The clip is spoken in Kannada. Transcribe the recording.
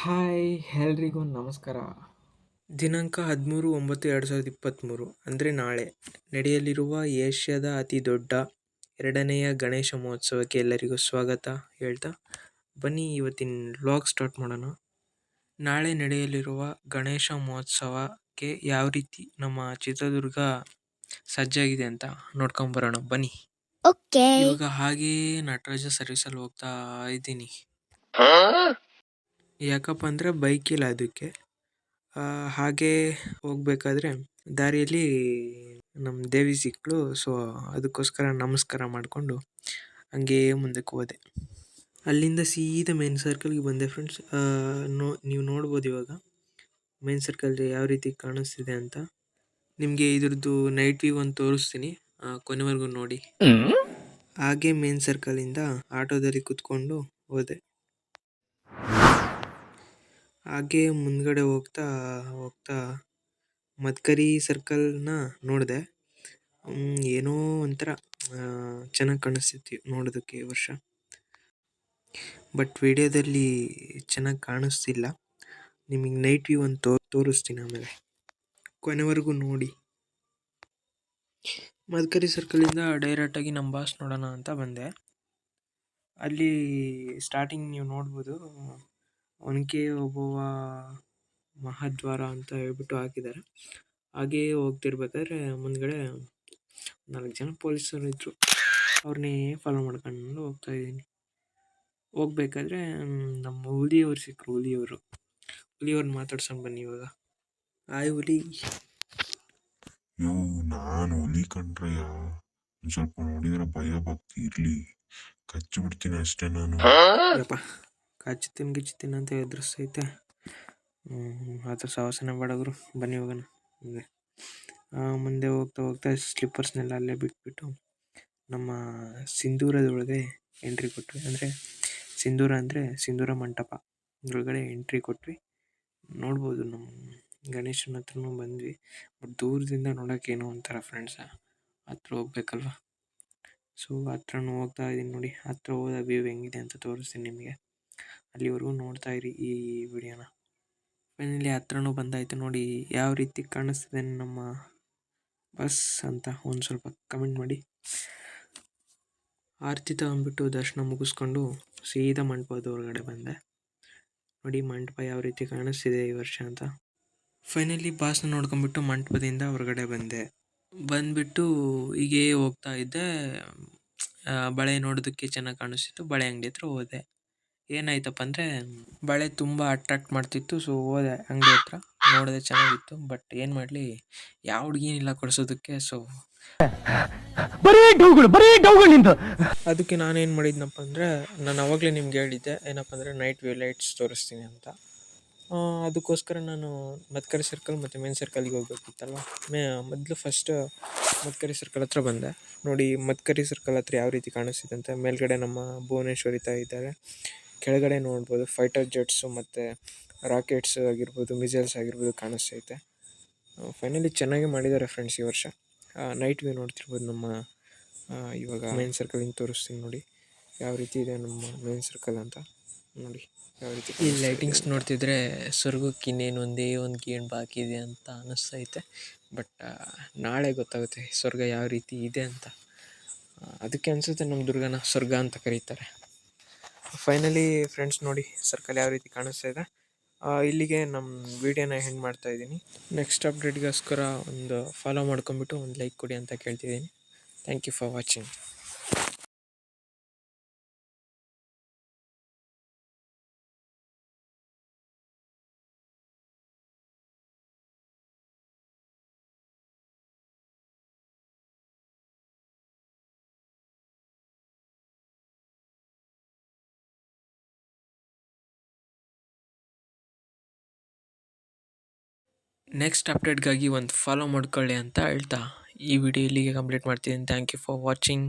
ಹಾಯ್ ಎಲ್ರಿಗೂ ನಮಸ್ಕಾರ. ದಿನಾಂಕ 13/9/2023 ಅಂದರೆ ನಾಳೆ ನಡೆಯಲಿರುವ ಏಷ್ಯಾದ ಅತಿ ದೊಡ್ಡ 2ನೇ ಗಣೇಶ ಮಹೋತ್ಸವಕ್ಕೆ ಎಲ್ಲರಿಗೂ ಸ್ವಾಗತ ಹೇಳ್ತಾ ಬನ್ನಿ ಇವತ್ತಿನ ವ್ಲಾಗ್ ಸ್ಟಾರ್ಟ್ ಮಾಡೋಣ. ನಾಳೆ ನಡೆಯಲಿರುವ ಗಣೇಶ ಮಹೋತ್ಸವಕ್ಕೆ ಯಾವ ರೀತಿ ನಮ್ಮ ಚಿತ್ರದುರ್ಗ ಸಜ್ಜಾಗಿದೆ ಅಂತ ನೋಡ್ಕೊಂಬರೋಣ ಬನ್ನಿ. ಇವಾಗ ಹಾಗೇ ನಟರಾಜ ಸರ್ವಿಸಲ್ಲಿ ಹೋಗ್ತಾ ಇದ್ದೀನಿ. ಯಾಕಪ್ಪ ಅಂದರೆ ಬೈಕ್ ಇಲ್ಲ ಅದಕ್ಕೆ. ಹಾಗೆ ಹೋಗ್ಬೇಕಾದ್ರೆ ದಾರಿಯಲ್ಲಿ ನಮ್ಮ ದೇವಿ ಸಿಕ್ಕಳು. ಸೊ ಅದಕ್ಕೋಸ್ಕರ ನಮಸ್ಕಾರ ಮಾಡಿಕೊಂಡು ಹಂಗೇ ಮುಂದಕ್ಕೆ ಹೋದೆ. ಅಲ್ಲಿಂದ ಸೀದಾ ಮೇನ್ ಸರ್ಕಲ್ಗೆ ಬಂದೆ ಫ್ರೆಂಡ್ಸ್. ನೀವು ನೋಡ್ಬೋದು ಇವಾಗ ಮೇನ್ ಸರ್ಕಲ್ ಯಾವ ರೀತಿ ಕಾಣಿಸ್ತಿದೆ ಅಂತ. ನಿಮಗೆ ಇದ್ರದ್ದು ನೈಟ್ ವ್ಯೂ ಒಂದು ತೋರಿಸ್ತೀನಿ, ಕೊನೆವರೆಗೂ ನೋಡಿ. ಹಾಗೆ ಮೇನ್ ಸರ್ಕಲಿಂದ ಆಟೋದಲ್ಲಿ ಕುತ್ಕೊಂಡು ಹೋದೆ. ಹಾಗೆ ಮುಂದ್ಗಡೆ ಹೋಗ್ತಾ ಹೋಗ್ತಾ ಮದ್ಕರಿ ಸರ್ಕಲ್ನ ನೋಡಿದೆ. ಏನೋ ಒಂಥರ ಚೆನ್ನಾಗಿ ಕಾಣಿಸ್ತಿತ್ತು ನೋಡೋದಕ್ಕೆ ಈ ವರ್ಷ. ಬಟ್ ವಿಡಿಯೋದಲ್ಲಿ ಚೆನ್ನಾಗಿ ಕಾಣಿಸ್ತಿಲ್ಲ. ನಿಮಗೆ ನೈಟ್ ವ್ಯೂ ಒಂದು ತೋರಿಸ್ತೀನಿ, ಆಮೇಲೆ ಕೊನೆವರೆಗೂ ನೋಡಿ. ಮದ್ಕರಿ ಸರ್ಕಲಿಂದ ಡೈರೆಕ್ಟಾಗಿ ನಮ್ಮ ಬಾಸ್ ನೋಡೋಣ ಅಂತ ಬಂದೆ. ಅಲ್ಲಿ ಸ್ಟಾರ್ಟಿಂಗ್ ನೀವು ನೋಡ್ಬೋದು, ಒನಕೆ ಓಬವ್ವ ಮಹಾದ್ವಾರ ಅಂತ ಹೇಳ್ಬಿಟ್ಟು ಹಾಕಿದ್ದಾರೆ. ಹಾಗೇ ಹೋಗ್ತಿರ್ಬೇಕಾದ್ರೆ ಮುಂದ್ಗಡೆ 4 ಜನ ಪೊಲೀಸರು ಇದ್ರು. ಅವ್ರನ್ನೇ ಫಾಲೋ ಮಾಡ್ಕೊಂಡು ಹೋಗ್ತಾ ಇದ್ದೀನಿ. ಹೋಗ್ಬೇಕಾದ್ರೆ ನಮ್ಮ ಹುಲಿಯವರು ಸಿಕ್ಕರು. ಹುಲಿಯವ್ರನ್ನ ಮಾತಾಡ್ಸೋಣ ಬನ್ನಿ ಇವಾಗ. ಹಾಯ್ ಹುಲಿ. ನಾನು ಹುಲಿ ಕಂಡ್ರಯ್ಯ, ಒಂದ್ ಸ್ವಲ್ಪ ನೋಡಿದ್ರೆ ಭಯ ಭಕ್ತಿ ಇರ್ಲಿ, ಕಚ್ಚಿ ಬಿಡ್ತೀನಿ ಅಷ್ಟೇ ನಾನು. ಗಿಚ್ಚುತ್ತೀನಿ ಅಂತ ಎದುರಿಸ್ತೈತೆ. ಅದ್ರ ಸಾಹಸನ ಬೇಡವರು. ಬನ್ನಿ ಹೋಗೋಣ ಮುಂದೆ. ಮುಂದೆ ಹೋಗ್ತಾ ಹೋಗ್ತಾ ಸ್ಲಿಪ್ಪರ್ಸ್ನೆಲ್ಲ ಅಲ್ಲೇ ಬಿಟ್ಬಿಟ್ಟು ನಮ್ಮ ಸಿಂಧೂರದೊಳಗೆ ಎಂಟ್ರಿ ಕೊಟ್ವಿ. ಅಂದರೆ ಸಿಂಧೂರ ಅಂದರೆ ಸಿಂಧೂರ ಮಂಟಪ ಒಳಗಡೆ ಎಂಟ್ರಿ ಕೊಟ್ವಿ. ನೋಡ್ಬೋದು ನಮ್ಮ ಗಣೇಶನ ಹತ್ರನೂ ಬಂದ್ವಿ. ಬಟ್ ದೂರದಿಂದ ನೋಡೋಕೆ ಏನೋ ಒಂಥರ ಫ್ರೆಂಡ್ಸ, ಹತ್ರ ಹೋಗ್ಬೇಕಲ್ವ. ಸೊ ಹತ್ರನೂ ಹೋಗ್ತಾ ಇದ್ದೀನಿ ನೋಡಿ. ಹತ್ರ ಹೋದ ವ್ಯೂ ಹೆಂಗಿದೆ ಅಂತ ತೋರಿಸ್ತೀನಿ ನಿಮಗೆ. ಅಲ್ಲಿವರೆಗೂ ನೋಡ್ತಾ ಇರಿ ಈ ವಿಡಿಯೋನ. ಫೈನಲಿ ಹತ್ರನೂ ಬಂದಾಯ್ತು ನೋಡಿ. ಯಾವ ರೀತಿ ಕಾಣಿಸ್ತಿದೆ ನಮ್ಮ ಬಸ್ ಅಂತ ಒಂದು ಸ್ವಲ್ಪ ಕಮೆಂಟ್ ಮಾಡಿ. ಆರತಿ ತಗೊಂಡ್ಬಿಟ್ಟು ದರ್ಶನ ಮುಗಿಸ್ಕೊಂಡು ಸೀದಾ ಮಂಟಪದ ಹೊರಗಡೆ ಬಂದೆ. ನೋಡಿ ಮಂಟಪ ಯಾವ ರೀತಿ ಕಾಣಿಸ್ತಿದೆ ಈ ವರ್ಷ ಅಂತ. ಫೈನಲಿ ಬಾಸ್ನ ನೋಡ್ಕೊಂಡ್ಬಿಟ್ಟು ಮಂಟಪದಿಂದ ಹೊರಗಡೆ ಬಂದ್ಬಿಟ್ಟು ಹೀಗೇ ಹೋಗ್ತಾ ಇದ್ದೆ. ಬಳೆ ನೋಡೋದಕ್ಕೆ ಚೆನ್ನಾಗಿ ಕಾಣಿಸ್ತಿತ್ತು. ಬಳೆ ಅಂಗಡಿ ಹತ್ರ ಹೋದೆ. ಏನಾಯ್ತಪ್ಪ ಅಂದರೆ ಬಳೆ ತುಂಬ ಅಟ್ರಾಕ್ಟ್ ಮಾಡ್ತಿತ್ತು. ಸೊ ಹೋದೆ ಅಂಗಡಿ ಹತ್ರ, ನೋಡಿದೆ ಚೆನ್ನಾಗಿತ್ತು. ಬಟ್ ಏನು ಮಾಡಲಿ, ಯಾವ ಹುಡುಗಿನಿಲ್ಲ ಕೊಡಿಸೋದಕ್ಕೆ. ಸೊ ಅದಕ್ಕೆ ನಾನೇನು ಮಾಡಿದ್ನಪ್ಪ ಅಂದರೆ, ನಾನು ಅವಾಗಲೇ ನಿಮ್ಗೆ ಹೇಳಿದ್ದೆ ಏನಪ್ಪ ಅಂದರೆ ನೈಟ್ ವ್ಯೂ ಲೈಟ್ಸ್ ತೋರಿಸ್ತೀನಿ ಅಂತ. ಅದಕ್ಕೋಸ್ಕರ ನಾನು ಮದ್ಕರಿ ಸರ್ಕಲ್ ಮತ್ತು ಮೇನ್ ಸರ್ಕಲ್ಗೆ ಹೋಗ್ಬೇಕಿತ್ತಲ್ವ. ಮೊದಲು ಫಸ್ಟ್ ಮದ್ಕರಿ ಸರ್ಕಲ್ ಹತ್ರ ಬಂದೆ. ನೋಡಿ ಮದ್ಕರಿ ಸರ್ಕಲ್ ಹತ್ರ ಯಾವ ರೀತಿ ಕಾಣಿಸ್ತಿದೆ ಅಂತ. ಮೇಲ್ಗಡೆ ನಮ್ಮ ಭುವನೇಶ್ವರಿ ತಾಯಿ ಇದ್ದಾರೆ. ಕೆಳಗಡೆ ನೋಡ್ಬೋದು ಫೈಟರ್ ಜೆಟ್ಸು ಮತ್ತು ರಾಕೆಟ್ಸ್ ಆಗಿರ್ಬೋದು, ಮಿಸೈಲ್ಸ್ ಆಗಿರ್ಬೋದು ಕಾಣಿಸ್ತೈತೆ. ಫೈನಲಿ ಚೆನ್ನಾಗಿ ಮಾಡಿದ್ದಾರೆ ಫ್ರೆಂಡ್ಸ್ ಈ ವರ್ಷ. ನೈಟ್ ವ್ಯೂ ನೋಡ್ತಿರ್ಬೋದು ನಮ್ಮ ಇವಾಗ ಮೇನ್ ಸರ್ಕಲಿಂದ ತೋರಿಸ್ತೀನಿ ನೋಡಿ ಯಾವ ರೀತಿ ಇದೆ ನಮ್ಮ ಮೇನ್ ಸರ್ಕಲ್ ಅಂತ. ನೋಡಿ ಯಾವ ರೀತಿ ಈ ಲೈಟಿಂಗ್ಸ್ ನೋಡ್ತಿದ್ರೆ ಸ್ವರ್ಗಕ್ಕೆ ಇನ್ನೇನು ಒಂದೇ ಒಂದು ಗೇಣ್ ಬಾಕಿ ಇದೆ ಅಂತ ಅನ್ನಿಸ್ತೈತೆ. ಬಟ್ ನಾಳೆ ಗೊತ್ತಾಗುತ್ತೆ ಸ್ವರ್ಗ ಯಾವ ರೀತಿ ಇದೆ ಅಂತ. ಅದಕ್ಕೆ ಅನಿಸುತ್ತೆ ನಮ್ಮ ದುರ್ಗನ ಸ್ವರ್ಗ ಅಂತ ಕರೀತಾರೆ. ಫೈನಲಿ ಫ್ರೆಂಡ್ಸ್ ನೋಡಿ ಸರ್ಕಲ್ ಯಾವ ರೀತಿ ಕಾಣಿಸ್ತಾ ಇದೆ. ಇಲ್ಲಿಗೆ ನಮ್ಮ ವೀಡಿಯೋನ ಎಂಡ್ ಮಾಡ್ತಾ ಇದ್ದೀನಿ. ನೆಕ್ಸ್ಟ್ ಅಪ್ಡೇಟ್ಗೋಸ್ಕರ ಒಂದು ಫಾಲೋ ಮಾಡ್ಕೊಂಬಿಟ್ಟು ಒಂದು ಲೈಕ್ ಕೊಡಿ ಅಂತ ಕೇಳ್ತಿದ್ದೀನಿ. Thank you for watching. Next ಅಪ್ಡೇಟ್ಗಾಗಿ ಒಂದು ಫಾಲೋ ಮಾಡ್ಕೊಳ್ಳಿ ಅಂತ ಹೇಳ್ತಾ ಈ ವಿಡಿಯೋ ಇಲ್ಲಿಗೆ ಕಂಪ್ಲೀಟ್ ಮಾಡ್ತಿದ್ದೀನಿ. Thank you for watching.